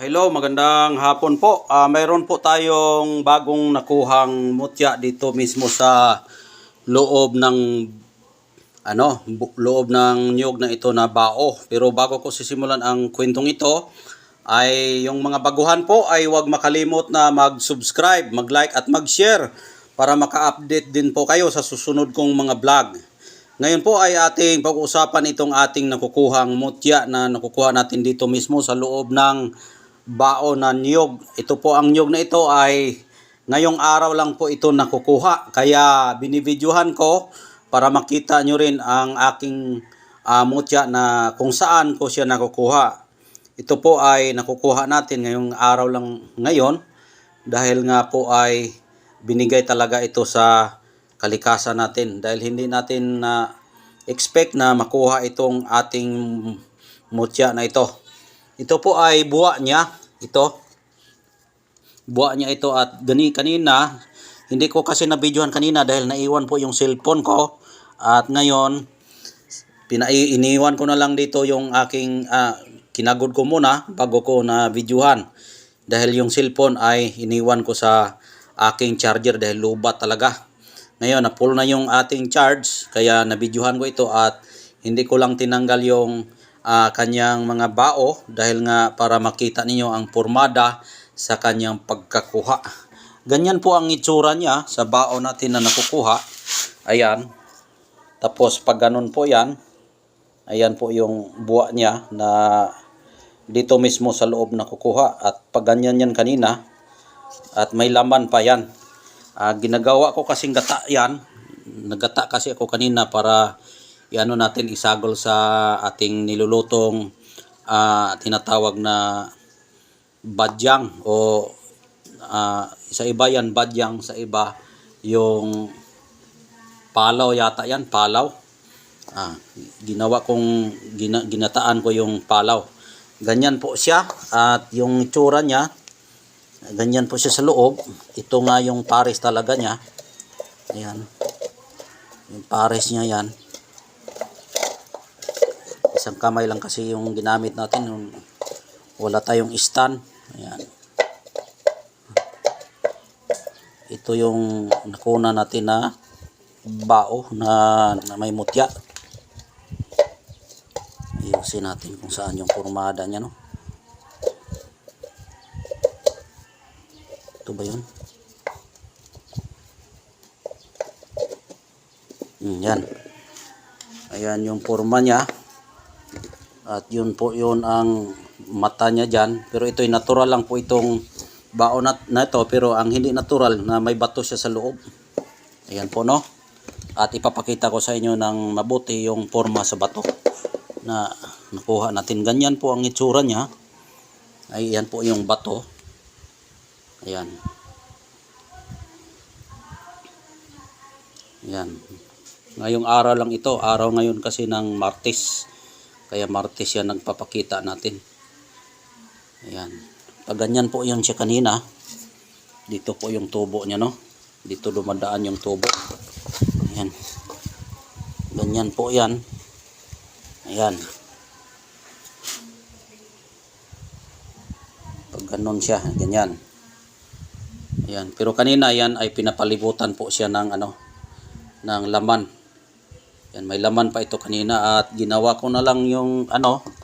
Hello, magandang hapon po. Mayroon po tayong bagong nakuhang mutya dito mismo sa loob ng loob ng niyog na ito na bao. Pero bago ko sisimulan ang kwentong ito, ay yung mga baguhan po ay huwag makalimot na mag-subscribe, mag-like at mag-share para maka-update din po kayo sa susunod kong mga vlog. Ngayon po ay ating pag-uusapan itong ating nakukuhang mutya na nakukuha natin dito mismo sa loob ng bao na niyog. Ito po ang niyog na ito ay ngayong araw lang po ito nakukuha. Kaya binibidyohan ko para makita nyo rin ang aking mutya na kung saan ko siya nakukuha. Ito po ay nakukuha natin ngayong araw lang ngayon dahil nga po ay binigay talaga ito sa kalikasan natin dahil hindi natin expect na makuha itong ating mutya na ito. Ito po ay buwa niya. Buwa niya ito at kanina, hindi ko kasi na-videohan kanina dahil naiwan po yung cellphone ko. At ngayon, iniwan ko na lang dito yung aking, kinagod ko muna bago ko na-videohan. Dahil yung cellphone ay iniwan ko sa aking charger dahil lubat talaga. Ngayon, na-full na yung ating charge kaya na-videohan ko ito at hindi ko lang tinanggal yung kanyang mga bao dahil nga para makita ninyo ang pormada sa kanyang pagkakuha. Ganyan po ang itsura niya sa bao natin na nakukuha. Ayan. Tapos pag ganun po yan, ayan po yung buwa niya na dito mismo sa loob nakukuha. At pag ganyan yan kanina, at may laman pa yan. Ginagawa ko kasing gata yan. Nagata kasi ako kanina para natin isagol sa ating nilulutong tinatawag na badyang o sa iba yan badyang, sa iba yung palaw yata yan, palaw. Ginataan ko yung palaw. Ganyan po siya at yung itsura niya, ganyan po siya sa loob. Ito nga yung pares talaga niya. Ayan. Yung pares niya yan. Isang kamay lang kasi yung ginamit natin, yung wala tayong stand. Ayan. Ito yung nakuna natin na bao na may mutya. Ayusin natin kung saan yung pormada niya, no? Ito ba yun? Yan. Ayan yung porma niya. At yun po yun ang mata niya dyan. Pero ito'y natural lang po itong bao na ito. Pero ang hindi natural na may bato siya sa loob. Ayan po, no? At ipapakita ko sa inyo ng mabuti yung forma sa bato na nakuha natin. Ganyan po ang itsura niya. Ayan po yung bato. Ayan. Ayan. Ngayong araw lang ito. Araw ngayon kasi ng Martes. Kaya Martes yan nagpapakita natin. Ayan. Pag ganyan po yan siya kanina. Dito po yung tubo niya, no? Dito dumadaan yung tubo. Ayan. Ganyan po yan. Ayan. Pag ganon siya, ganyan. Ayan. Pero kanina yan ay pinapalibutan po siya ng ng laman. Yan, may laman pa ito kanina at ginawa ko na lang yung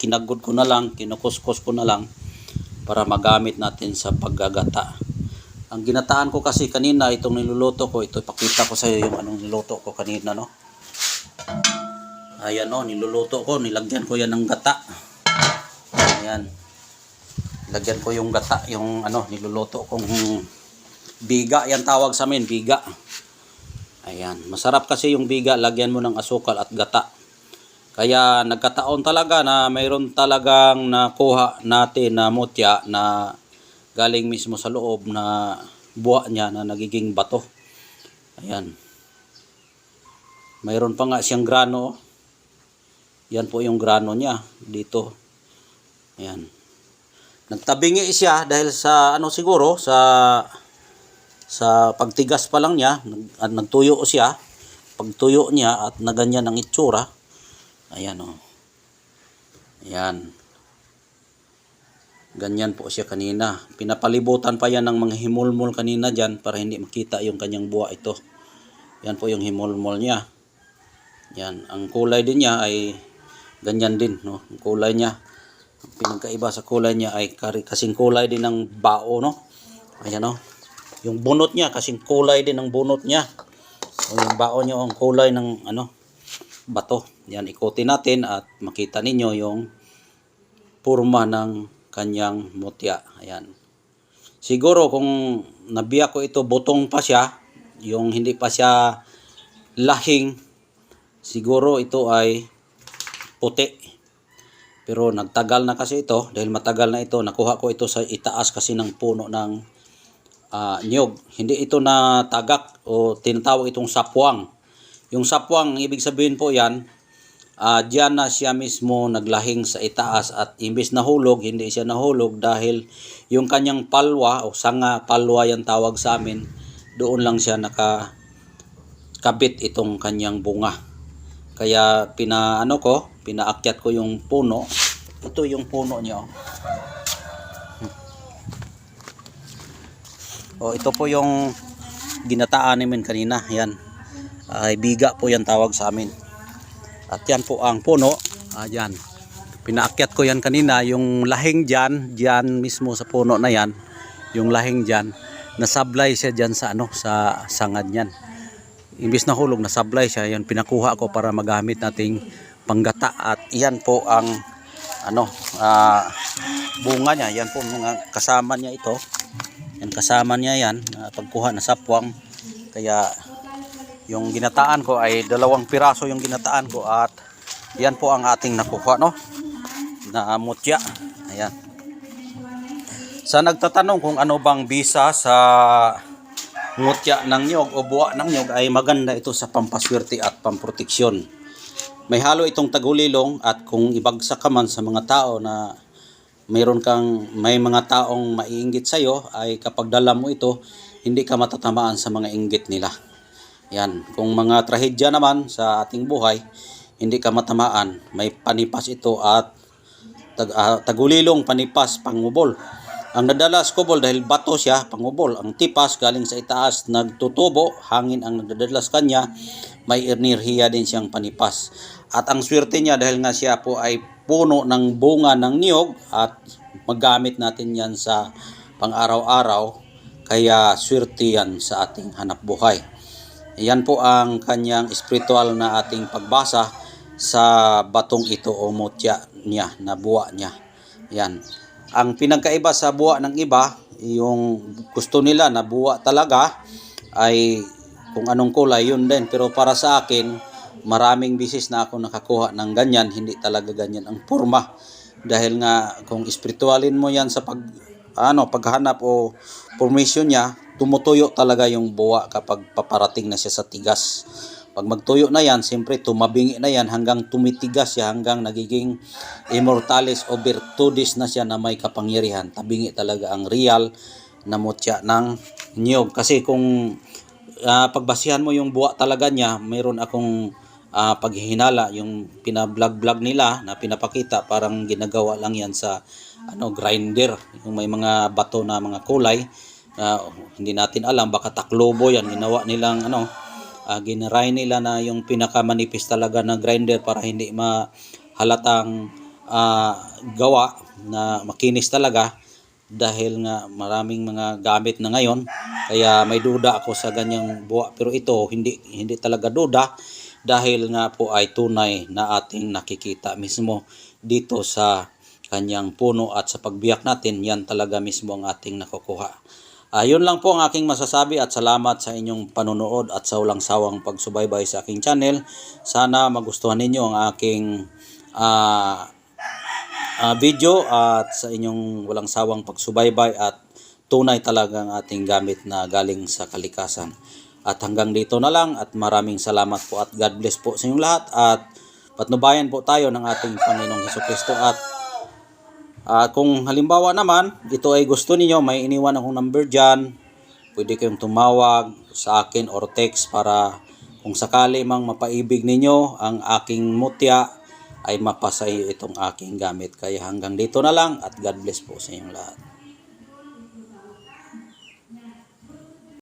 kinagod ko na lang, kinukuskus ko na lang para magamit natin sa paggagata. Ang ginataan ko kasi kanina itong niluluto ko, ito ipakita ko sa iyo yung anong niluto ko kanina, no. Ayan, niluluto ko, nilagyan ko yan ng gata. Ayan. Lagyan ko yung gata, yung niluluto kong biga, yan tawag sa amin, biga. Ayan, masarap kasi yung biga, lagyan mo ng asukal at gata. Kaya nagkataon talaga na mayroon talagang nakuha natin na mutya na galing mismo sa loob na buwa niya na nagiging bato. Ayan. Mayroon pa nga siyang grano. Yan po yung grano niya dito. Ayan. Nagtabingi siya dahil sa siguro sa pagtigas pa lang niya, nagtuyo siya. Pagtuyo niya at naganyan ang itsura. Ayan, Ayan. Ganyan po siya kanina. Pinapalibutan pa yan ng mga himulmol kanina dyan para hindi makita yung kanyang buwa ito. Yan po yung himulmol niya. Yan. Ang kulay din niya ay ganyan din. No? Ang kulay niya. Ang pinagkaiba sa kulay niya ay kasing kulay din ng bao. No? Ayan o. Yung bunot niya kasing kulay din ng bunot niya. O yung bao niya ang kulay ng bato. Yan. Ikutin natin at makita ninyo yung purma ng kanyang mutya. Ayan. Siguro kung nabiyak ko ito, butong pa siya, yung hindi pa siya lahing, siguro ito ay puti. Pero nagtagal na kasi ito, dahil matagal na ito, nakuha ko ito sa itaas kasi ng puno ng niyog. Hindi ito na tagak o tinatawag itong sapwang. Yung sapwang, ibig sabihin po yan, diyan na siya mismo naglahing sa itaas at imbis na hulog, hindi siya nahulog dahil yung kanyang palwa o sanga, palwa yung tawag sa amin, doon lang siya nakakabit itong kanyang bunga. Kaya pinaakyat ko yung puno. Ito yung puno niya. Ito po yung ginataan namin kanina. Yan. Biga po yan tawag sa amin. At yan po ang puno. Yan. Pinaakyat ko yan kanina. Yung lahing dyan mismo sa puno na yan. Yung lahing dyan. Nasablay siya dyan sa sa sangad yan. Imbis na hulog, nasablay siya. Yan pinakuha ko para magamit nating panggata. At yan po ang bunga niya. Yan po mga kasama niya ito. Yan kasama niya yan. Pagkuha na sapwang. Kaya yung ginataan ko ay 2 piraso yung ginataan ko at yan po ang ating nakuha na mutya. Ayan. Sa nagtatanong kung ano bang bisa sa mutya ng niyog o buwa ng niyog ay maganda ito sa pampaswerte at pamproteksyon. May halo itong tagulilong at kung ibagsak ka man sa mga tao na may mga taong maiinggit sa iyo ay kapag dala mo ito, hindi ka matatamaan sa mga inggit nila. Yan, kung mga trahedya naman sa ating buhay, hindi ka matamaan, may panipas ito at tagulilong, panipas, pangubol. Ang nadala skubol dahil bato siya, pangubol. Ang tipas galing sa itaas, nagtutubo, hangin ang nagdadala sa kanya, may enerhiya din siyang panipas. At ang swerte niya dahil nga siya po ay puno ng bunga ng niyog at magamit natin yan sa pang-araw-araw, kaya swerte yan sa ating hanap buhay. Yan po ang kanyang spiritual na ating pagbasa sa batong ito o mutya niya, na buwa niya. Yan. Ang pinagkaiba sa buwa ng iba, yung gusto nila na buwa talaga ay kung anong kulay, yun din. Pero para sa akin, maraming bisis na ako nakakuha ng ganyan, hindi talaga ganyan ang forma. Dahil nga kung spiritualin mo yan sa paghanap o formation niya, tumutuyo talaga yung buwa kapag paparating na siya sa tigas. Pag magtuyo na yan, siyempre tumabingi na yan hanggang tumitigas siya, hanggang nagiging immortalis o virtudes na siya na may kapangyarihan. Tabingi talaga ang real na mutya ng niyog. Kasi kung pagbasihan mo yung buwa talaga niya, mayroon akong paghihinala, yung pina-vlog nila na pinapakita, parang ginagawa lang yan sa grinder, yung may mga bato na mga kulay. Hindi natin alam, baka taklobo yan, ginawa nilang ginaray nila na yung pinakamanipis talaga na grinder para hindi mahalatang gawa na makinis talaga, dahil nga maraming mga gamit na ngayon. Kaya may duda ako sa ganyang buwa, pero ito hindi talaga duda, dahil nga po ay tunay na ating nakikita mismo dito sa kanyang puno, at sa pagbiyak natin, yan talaga mismo ang ating nakukuha. Yun lang po ang aking masasabi, at salamat sa inyong panonood at sa walang sawang pagsubaybay sa aking channel. Sana magustuhan ninyo ang aking video, at sa inyong walang sawang pagsubaybay, at tunay talaga ang ating gamit na galing sa kalikasan. At hanggang dito na lang, at maraming salamat po, at God bless po sa inyong lahat, at patnubayan po tayo ng ating Panginoong Hesukristo. At kung halimbawa naman, ito ay gusto niyo, may iniwan akong number dyan, pwede kayong tumawag sa akin or text para kung sakali mang mapaibig ninyo ang aking mutya, ay mapasay itong aking gamit. Kaya hanggang dito na lang at God bless po sa inyong lahat.